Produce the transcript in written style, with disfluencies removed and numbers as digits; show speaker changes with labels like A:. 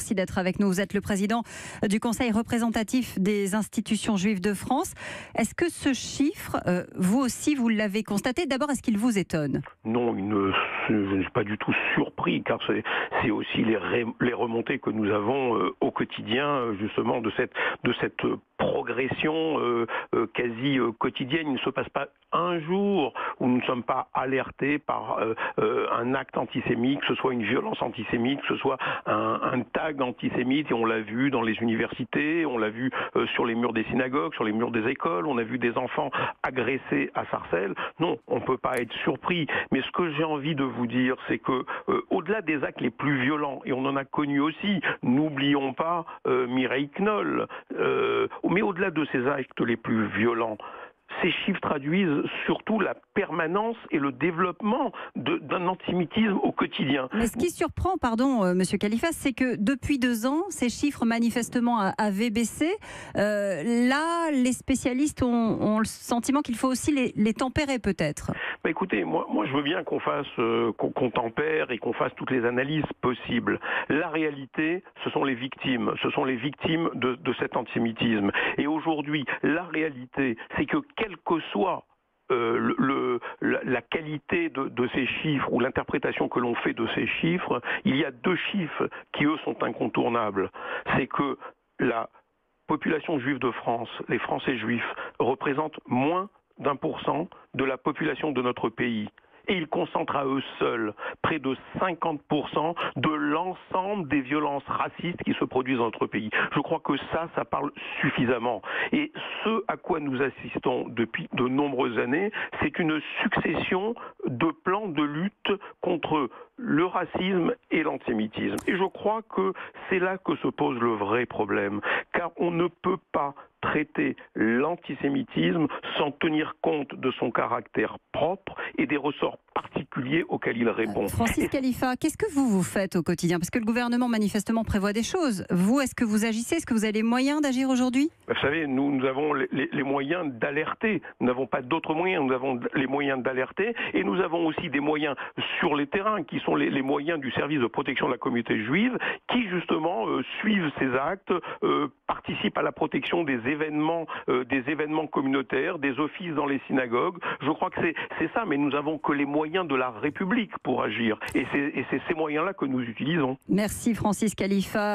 A: Merci d'être avec nous. Vous êtes le président du Conseil représentatif des institutions juives de France. Est-ce que ce chiffre, vous aussi, vous l'avez constaté? D'abord, est-ce qu'il vous étonne?
B: Non, je ne suis pas du tout surpris, car c'est aussi les remontées que nous avons au quotidien, justement, de cette progression quasi quotidienne. Il ne se passe pas un jour où nous ne sommes pas alertés par un acte antisémite, que ce soit une violence antisémite, que ce soit un tag antisémite, et on l'a vu dans les universités, on l'a vu sur les murs des synagogues, sur les murs des écoles, on a vu des enfants agressés à Sarcelles. Non, on ne peut pas être surpris. Mais ce que j'ai envie de vous dire, c'est que au-delà des actes les plus violents, et on en a connu aussi, n'oublions pas Mireille Knoll, mais au-delà de ces actes les plus violents, ces chiffres traduisent surtout la permanence et le développement d'un antisémitisme au quotidien.
A: Mais ce qui surprend, pardon, Monsieur Khalifas, c'est que depuis 2 ans, ces chiffres manifestement avaient baissé. Là, les spécialistes ont le sentiment qu'il faut aussi les tempérer peut-être.
B: Bah écoutez, moi je veux bien qu'on fasse, qu'on tempère et qu'on fasse toutes les analyses possibles. La réalité, ce sont les victimes de cet antisémitisme. Et aujourd'hui, la réalité, c'est que quel que soit la qualité de ces chiffres ou l'interprétation que l'on fait de ces chiffres, il y a 2 chiffres qui, eux, sont incontournables. C'est que la population juive de France, les Français juifs, représentent moins d'1% de la population de notre pays. Et ils concentrent à eux seuls près de 50% de l'ensemble des violences racistes qui se produisent dans notre pays. Je crois que ça parle suffisamment. Et ce à quoi nous assistons depuis de nombreuses années, c'est une succession de plans de lutte contre le racisme et l'antisémitisme. Et je crois que c'est là que se pose le vrai problème. Car on ne peut pas traiter l'antisémitisme sans tenir compte de son caractère propre et des ressorts particuliers auxquels il répond.
A: Francis Khalifa, qu'est-ce que vous faites au quotidien? Parce que le gouvernement manifestement prévoit des choses. Vous, est-ce que vous agissez? Est-ce que vous avez les moyens d'agir aujourd'hui?
B: Vous savez, nous avons les moyens d'alerter. Nous n'avons pas d'autres moyens. Nous avons les moyens d'alerter et nous avons aussi des moyens sur les terrains qui sont les moyens du service de protection de la communauté juive qui justement suivent ces actes, participent à la protection des événements communautaires, des offices dans les synagogues. Je crois que c'est ça, mais nous n'avons que les moyens de la République pour agir. Et c'est ces moyens-là que nous utilisons.
A: Merci Francis Khalifa.